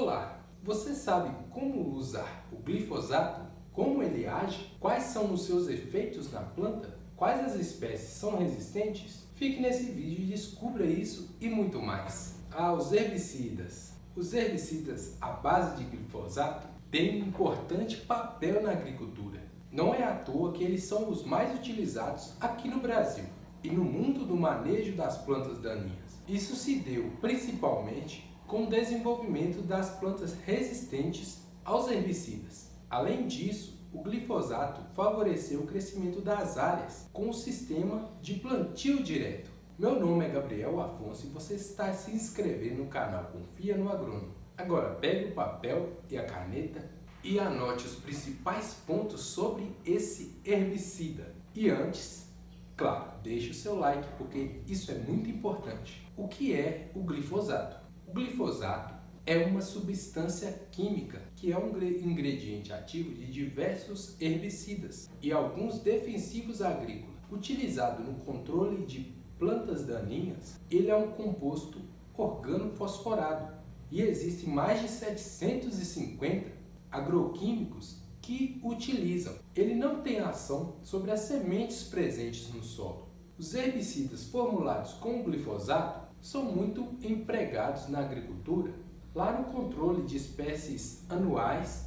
Olá, você sabe como usar o glifosato? Como ele age? Quais são os seus efeitos na planta? Quais as espécies são resistentes? Fique nesse vídeo e descubra isso e muito mais. Os herbicidas. Os herbicidas à base de glifosato têm um importante papel na agricultura. Não é à toa que eles são os mais utilizados aqui no Brasil e no mundo do manejo das plantas daninhas. Isso se deu principalmente com o desenvolvimento das plantas resistentes aos herbicidas. Além disso, o glifosato favoreceu o crescimento das áreas com o sistema de plantio direto. Meu nome é Gabriel Afonso e você está se inscrevendo no canal Confia no Agrônomo. Agora pegue o papel e a caneta e anote os principais pontos sobre esse herbicida. E antes, claro, deixe o seu like porque isso é muito importante. O que é o glifosato? O glifosato é uma substância química que é um ingrediente ativo de diversos herbicidas e alguns defensivos agrícolas. Utilizado no controle de plantas daninhas, ele é um composto organofosforado e existem mais de 750 agroquímicos que utilizam. Ele não tem ação sobre as sementes presentes no solo. Os herbicidas formulados com o glifosato são muito empregados na agricultura, lá no controle de espécies anuais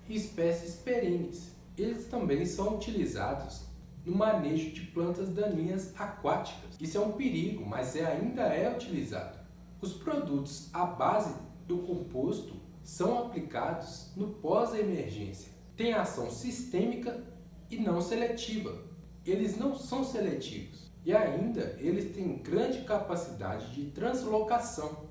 e espécies perenes. Eles também são utilizados no manejo de plantas daninhas aquáticas. Isso é um perigo, mas ainda é utilizado. Os produtos à base do composto são aplicados no pós-emergência. Tem ação sistêmica e não seletiva. Eles não são seletivos. E ainda, eles têm grande capacidade de translocação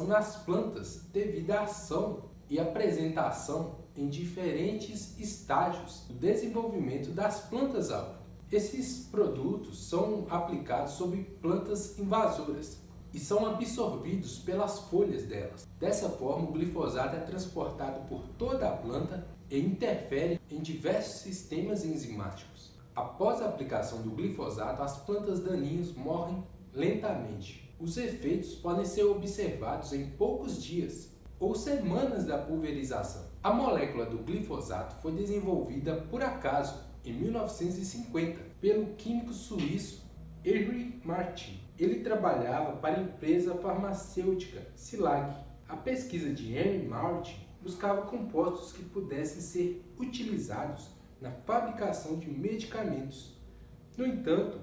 nas plantas devido à ação e apresentação em diferentes estágios do desenvolvimento das plantas-alvo. Esses produtos são aplicados sobre plantas invasoras e são absorvidos pelas folhas delas. Dessa forma, o glifosato é transportado por toda a planta e interfere em diversos sistemas enzimáticos. Após a aplicação do glifosato, as plantas daninhas morrem lentamente. Os efeitos podem ser observados em poucos dias ou semanas da pulverização. A molécula do glifosato foi desenvolvida por acaso em 1950 pelo químico suíço Henri Martin. Ele trabalhava para a empresa farmacêutica Silag. A pesquisa de Henri Martin buscava compostos que pudessem ser utilizados na fabricação de medicamentos. No entanto,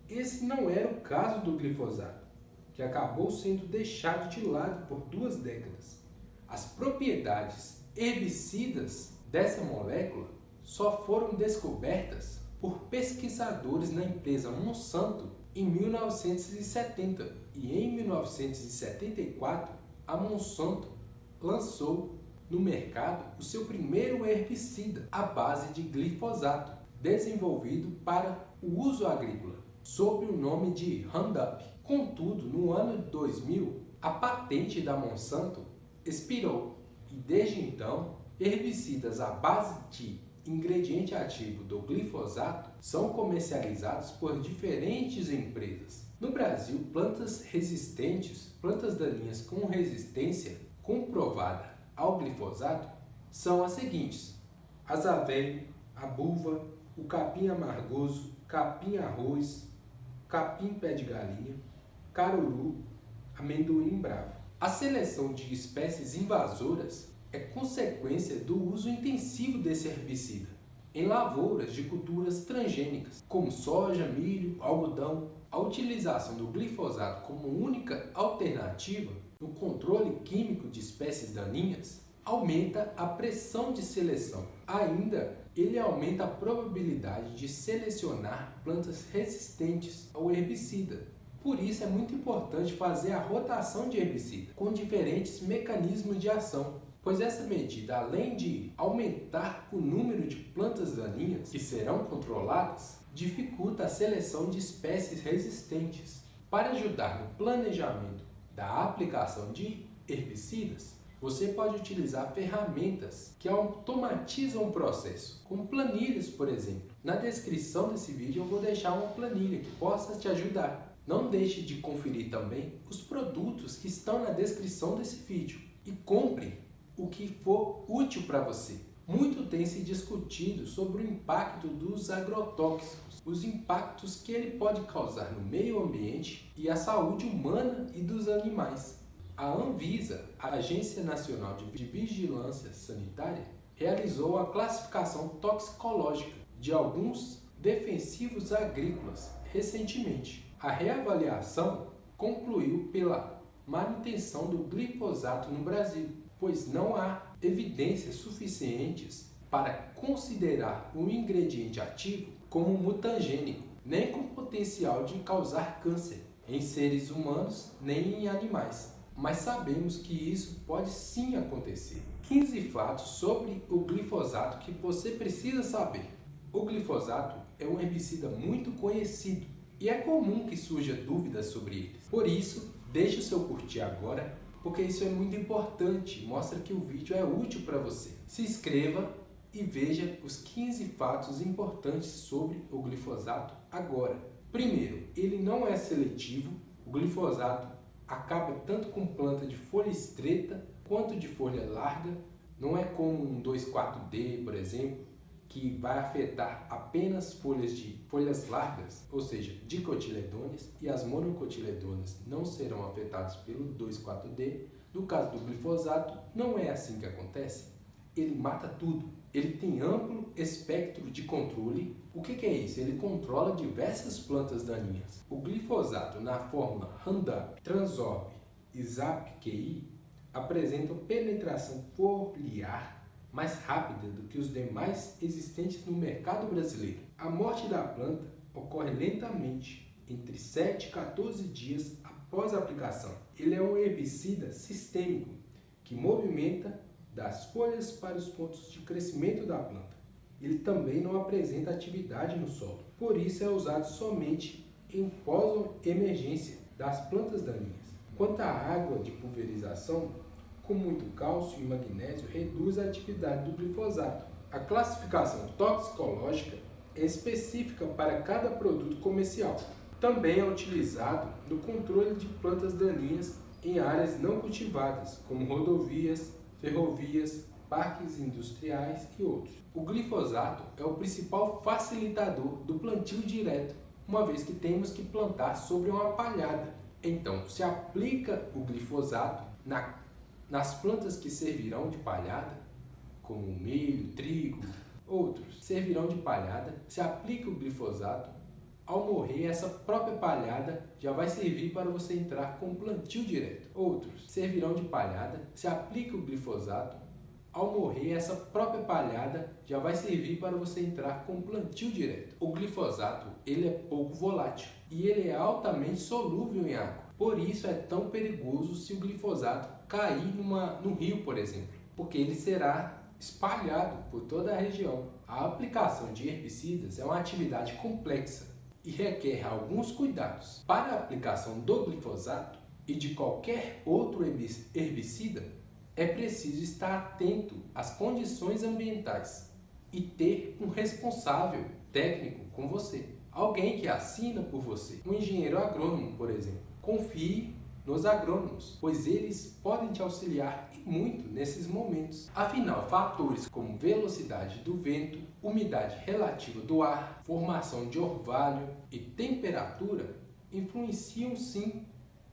esse não era o caso do glifosato, que acabou sendo deixado de lado por 2 décadas. As propriedades herbicidas dessa molécula só foram descobertas por pesquisadores na empresa Monsanto em 1970 e em 1974 a Monsanto lançou no mercado o seu primeiro herbicida à base de glifosato, desenvolvido para o uso agrícola, sob o nome de Roundup. Contudo, no ano de 2000, a patente da Monsanto expirou e desde então, herbicidas à base de ingrediente ativo do glifosato são comercializados por diferentes empresas. No Brasil, plantas daninhas com resistência comprovada ao glifosato são as seguintes: azavelho, abuva, o capim amargoso, capim arroz, capim pé de galinha, caruru, amendoim bravo. A seleção de espécies invasoras é consequência do uso intensivo desse herbicida em lavouras de culturas transgênicas, como soja, milho, algodão. A utilização do glifosato como única alternativa no controle químico de espécies daninhas aumenta a pressão de seleção. Ainda, ele aumenta a probabilidade de selecionar plantas resistentes ao herbicida. Por isso é muito importante fazer a rotação de herbicida com diferentes mecanismos de ação, pois essa medida, além de aumentar o número de plantas daninhas que serão controladas, dificulta a seleção de espécies resistentes. Para ajudar no planejamento da aplicação de herbicidas, você pode utilizar ferramentas que automatizam o processo, como planilhas, por exemplo. Na descrição desse vídeo eu vou deixar uma planilha que possa te ajudar. Não deixe de conferir também os produtos que estão na descrição desse vídeo. e compre o que for útil para você. Muito tem se discutido sobre o impacto dos agrotóxicos, os impactos que ele pode causar no meio ambiente e à saúde humana e dos animais. A Anvisa, a Agência Nacional de Vigilância Sanitária, realizou a classificação toxicológica de alguns defensivos agrícolas recentemente. A reavaliação concluiu pela manutenção do glifosato no Brasil, pois não há evidências suficientes para considerar o ingrediente ativo como mutagênico, nem com potencial de causar câncer em seres humanos nem em animais. Mas sabemos que isso pode sim acontecer. 15 fatos sobre o glifosato que você precisa saber. O glifosato é um herbicida muito conhecido e é comum que surja dúvidas sobre ele. Por isso, deixe o seu curtir agora, porque isso é muito importante, mostra que o vídeo é útil para você. Se inscreva e veja os 15 fatos importantes sobre o glifosato agora. Primeiro, ele não é seletivo. O glifosato acaba tanto com planta de folha estreita quanto de folha larga. Não é como um 2,4-D, por exemplo, que vai afetar apenas folhas largas, ou seja, dicotiledôneas, e as monocotiledôneas não serão afetadas pelo 2,4-D. No caso do glifosato, não é assim que acontece. Ele mata tudo. Ele tem amplo espectro de controle. O que é isso? Ele controla diversas plantas daninhas. O glifosato, na fórmula Roundup, Transorb e Zap-QI, apresentam penetração foliar mais rápida do que os demais existentes no mercado brasileiro. A morte da planta ocorre lentamente, entre 7 e 14 dias após a aplicação. Ele é um herbicida sistêmico que movimenta das folhas para os pontos de crescimento da planta. Ele também não apresenta atividade no solo, por isso é usado somente em pós-emergência das plantas daninhas. Quanto à água de pulverização, com muito cálcio e magnésio, reduz a atividade do glifosato. A classificação toxicológica é específica para cada produto comercial. Também é utilizado no controle de plantas daninhas em áreas não cultivadas, como rodovias, ferrovias, parques industriais e outros. O glifosato é o principal facilitador do plantio direto, uma vez que temos que plantar sobre uma palhada. Então, se aplica o glifosato nas plantas que servirão de palhada, como milho, trigo, outros servirão de palhada, se aplica o glifosato. Ao morrer, essa própria palhada já vai servir para você entrar com plantio direto. Outros servirão de palhada, se aplica o glifosato. Ao morrer, essa própria palhada já vai servir para você entrar com plantio direto. O glifosato, ele é pouco volátil e ele é altamente solúvel em água. Por isso é tão perigoso se o glifosato cair no rio, por exemplo, porque ele será espalhado por toda a região. A aplicação de herbicidas é uma atividade complexa e requer alguns cuidados. Para a aplicação do glifosato e de qualquer outro herbicida, é preciso estar atento às condições ambientais e ter um responsável técnico com você. Alguém que assina por você, um engenheiro agrônomo, por exemplo. Confie nos agrônomos, pois eles podem te auxiliar e muito nesses momentos. Afinal, fatores como velocidade do vento, umidade relativa do ar, formação de orvalho e temperatura influenciam sim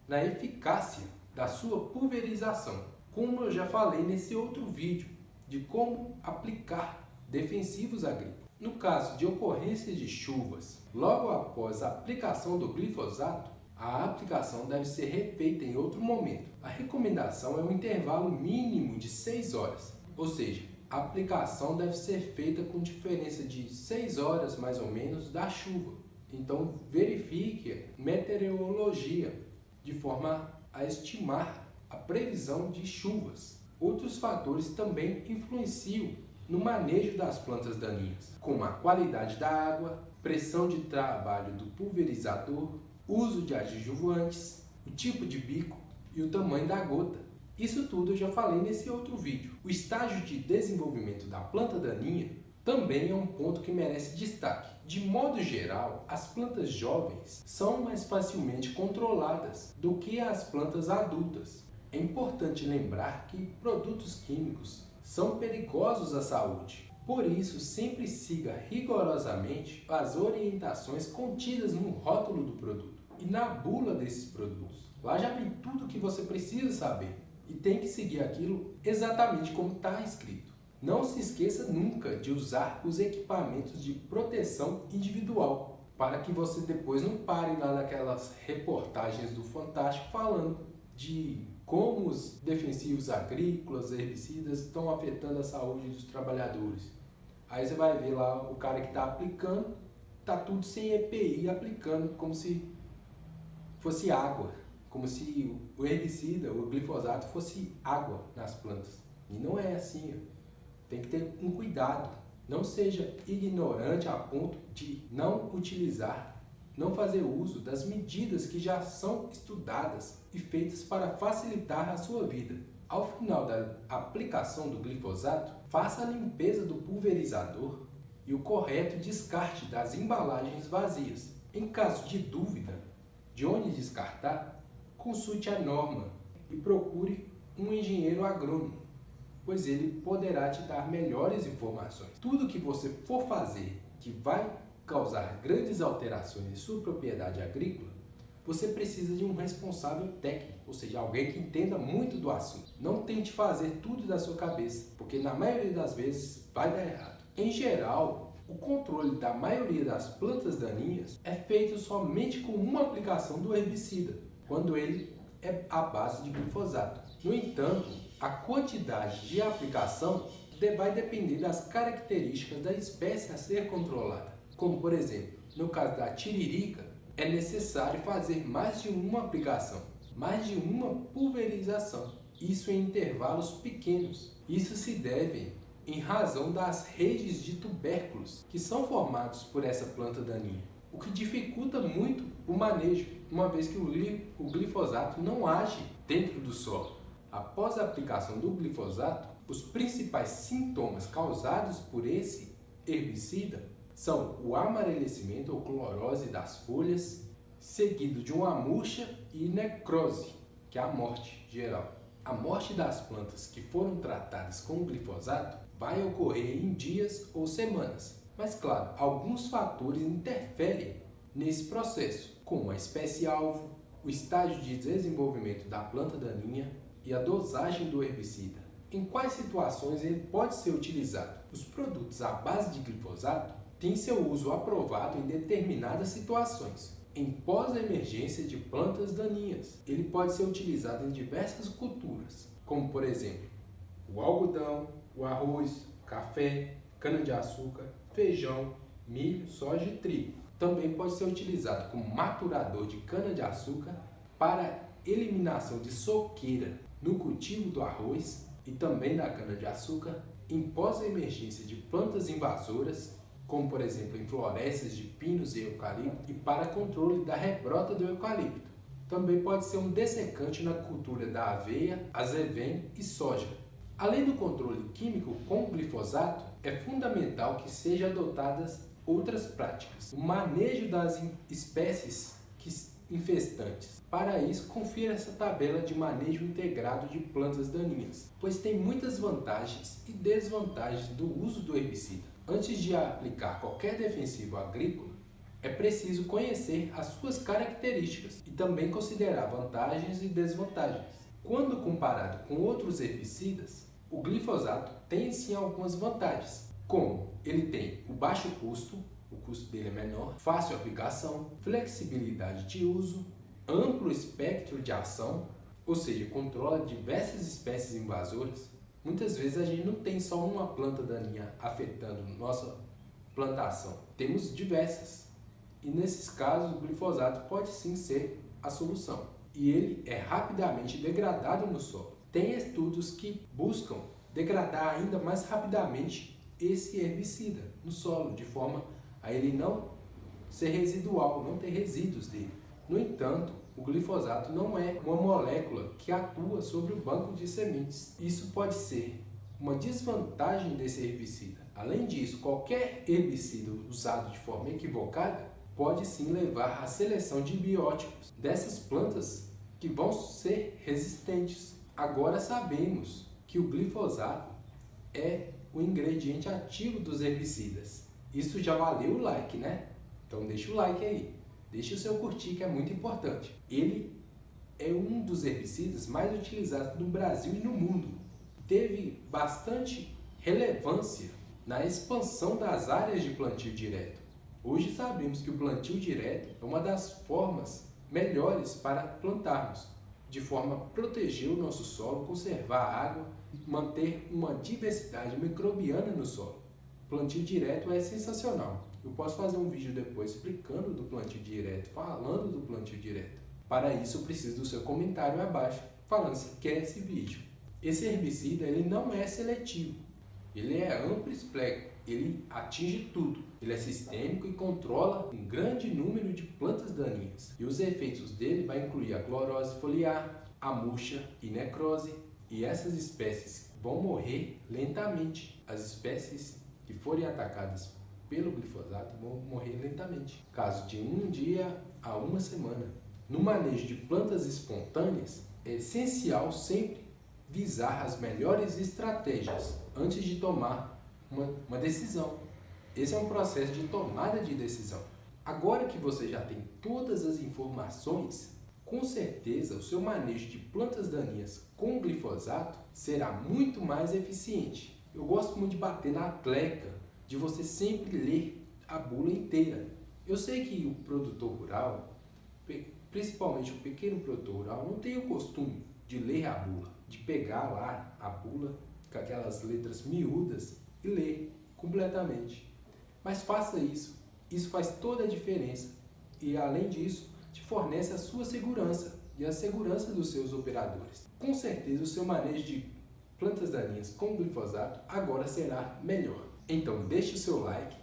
na eficácia da sua pulverização. Como eu já falei nesse outro vídeo de como aplicar defensivos agrícolas. No caso de ocorrência de chuvas, logo após a aplicação do glifosato, a aplicação deve ser refeita em outro momento. A recomendação é um intervalo mínimo de 6 horas, ou seja, a aplicação deve ser feita com diferença de 6 horas mais ou menos da chuva. Então verifique a meteorologia de forma a estimar a previsão de chuvas. Outros fatores também influenciam no manejo das plantas daninhas, como a qualidade da água, pressão de trabalho do pulverizador, uso de adjuvantes, o tipo de bico e o tamanho da gota. Isso tudo eu já falei nesse outro vídeo. O estágio de desenvolvimento da planta daninha também é um ponto que merece destaque. De modo geral, as plantas jovens são mais facilmente controladas do que as plantas adultas. É importante lembrar que produtos químicos são perigosos à saúde. Por isso, sempre siga rigorosamente as orientações contidas no rótulo do produto e na bula desses produtos. Lá já vem tudo o que você precisa saber e tem que seguir aquilo exatamente como está escrito. Não se esqueça nunca de usar os equipamentos de proteção individual, para que você depois não pare lá naquelas reportagens do Fantástico falando de como os defensivos agrícolas, herbicidas estão afetando a saúde dos trabalhadores. Aí você vai ver lá o cara que está aplicando, está tudo sem EPI aplicando como se fosse água, como se o herbicida, o glifosato, fosse água nas plantas. E não é assim. Tem que ter um cuidado. Não seja ignorante a ponto de não utilizar, não fazer uso das medidas que já são estudadas e feitas para facilitar a sua vida. Ao final da aplicação do glifosato, faça a limpeza do pulverizador e o correto descarte das embalagens vazias. Em caso de dúvida de onde descartar, consulte a norma e procure um engenheiro agrônomo, pois ele poderá te dar melhores informações. Tudo que você for fazer que vai causar grandes alterações em sua propriedade agrícola, você precisa de um responsável técnico, ou seja, alguém que entenda muito do assunto. Não tente fazer tudo da sua cabeça, porque na maioria das vezes vai dar errado. Em geral, o controle da maioria das plantas daninhas é feito somente com uma aplicação do herbicida, quando ele é à base de glifosato. No entanto, a quantidade de aplicação vai depender das características da espécie a ser controlada. Como, por exemplo, no caso da tiririca, é necessário fazer mais de uma aplicação, mais de uma pulverização. Isso em intervalos pequenos. Isso se deve em razão das redes de tubérculos que são formados por essa planta daninha, o que dificulta muito o manejo, uma vez que o glifosato não age dentro do solo. Após a aplicação do glifosato, os principais sintomas causados por esse herbicida são o amarelecimento ou clorose das folhas, seguido de uma murcha e necrose, que é a morte geral. A morte das plantas que foram tratadas com glifosato vai ocorrer em dias ou semanas. Mas claro, alguns fatores interferem nesse processo, como a espécie-alvo, o estágio de desenvolvimento da planta daninha e a dosagem do herbicida. Em quais situações ele pode ser utilizado? Os produtos à base de glifosato têm seu uso aprovado em determinadas situações. Em pós-emergência de plantas daninhas, ele pode ser utilizado em diversas culturas, como por exemplo, o algodão, o arroz, café, cana-de-açúcar, feijão, milho, soja e trigo. Também pode ser utilizado como maturador de cana-de-açúcar para eliminação de soqueira no cultivo do arroz e também da cana-de-açúcar, em pós-emergência de plantas invasoras, como por exemplo em florestas de pinos e eucalipto, e para controle da rebrota do eucalipto. Também pode ser um dessecante na cultura da aveia, azevém e soja. Além do controle químico com o glifosato, é fundamental que sejam adotadas outras práticas. O manejo das espécies infestantes. Para isso, confira essa tabela de manejo integrado de plantas daninhas, pois tem muitas vantagens e desvantagens do uso do herbicida. Antes de aplicar qualquer defensivo agrícola, é preciso conhecer as suas características e também considerar vantagens e desvantagens. Quando comparado com outros herbicidas, o glifosato tem sim algumas vantagens, como ele tem o baixo custo, o custo dele é menor, fácil aplicação, flexibilidade de uso, amplo espectro de ação, ou seja, controla diversas espécies invasoras. Muitas vezes a gente não tem só uma planta daninha afetando nossa plantação, temos diversas. E nesses casos o glifosato pode sim ser a solução. E ele é rapidamente degradado no solo. Tem estudos que buscam degradar ainda mais rapidamente esse herbicida no solo, de forma a ele não ser residual, não ter resíduos dele. No entanto, o glifosato não é uma molécula que atua sobre o banco de sementes. Isso pode ser uma desvantagem desse herbicida. Além disso, qualquer herbicida usado de forma equivocada pode sim levar à seleção de biótipos dessas plantas que vão ser resistentes Agora sabemos que o glifosato é o ingrediente ativo dos herbicidas. Isso já valeu o like, né? Então deixa o like aí. Deixa o seu curtir, que é muito importante. Ele é um dos herbicidas mais utilizados no Brasil e no mundo. Teve bastante relevância na expansão das áreas de plantio direto. Hoje sabemos que o plantio direto é uma das formas melhores para plantarmos, de forma a proteger o nosso solo, conservar a água e manter uma diversidade microbiana no solo. O plantio direto é sensacional. Eu posso fazer um vídeo depois explicando do plantio direto, falando do plantio direto. Para isso, eu preciso do seu comentário abaixo, falando se quer esse vídeo. Esse herbicida ele não é seletivo, ele é amplo espectro, ele atinge tudo. Ele é sistêmico e controla um grande número de plantas daninhas. E os efeitos dele vai incluir a clorose foliar, a murcha e necrose. E essas espécies vão morrer lentamente. As espécies que forem atacadas pelo glifosato vão morrer lentamente, caso de um dia a uma semana. No manejo de plantas espontâneas, é essencial sempre visar as melhores estratégias antes de tomar uma decisão. Esse é um processo de tomada de decisão. Agora que você já tem todas as informações, com certeza o seu manejo de plantas daninhas com glifosato será muito mais eficiente. Eu gosto muito de bater na tecla de você sempre ler a bula inteira. Eu sei que o produtor rural, principalmente o pequeno produtor rural, não tem o costume de ler a bula, de pegar lá a bula com aquelas letras miúdas e ler completamente. Mas faça isso, isso faz toda a diferença e, além disso, te fornece a sua segurança e a segurança dos seus operadores. Com certeza o seu manejo de plantas daninhas com glifosato agora será melhor. Então deixe o seu like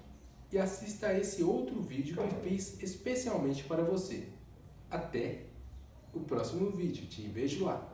e assista a esse outro vídeo que eu fiz especialmente para você. Até o próximo vídeo, te vejo lá!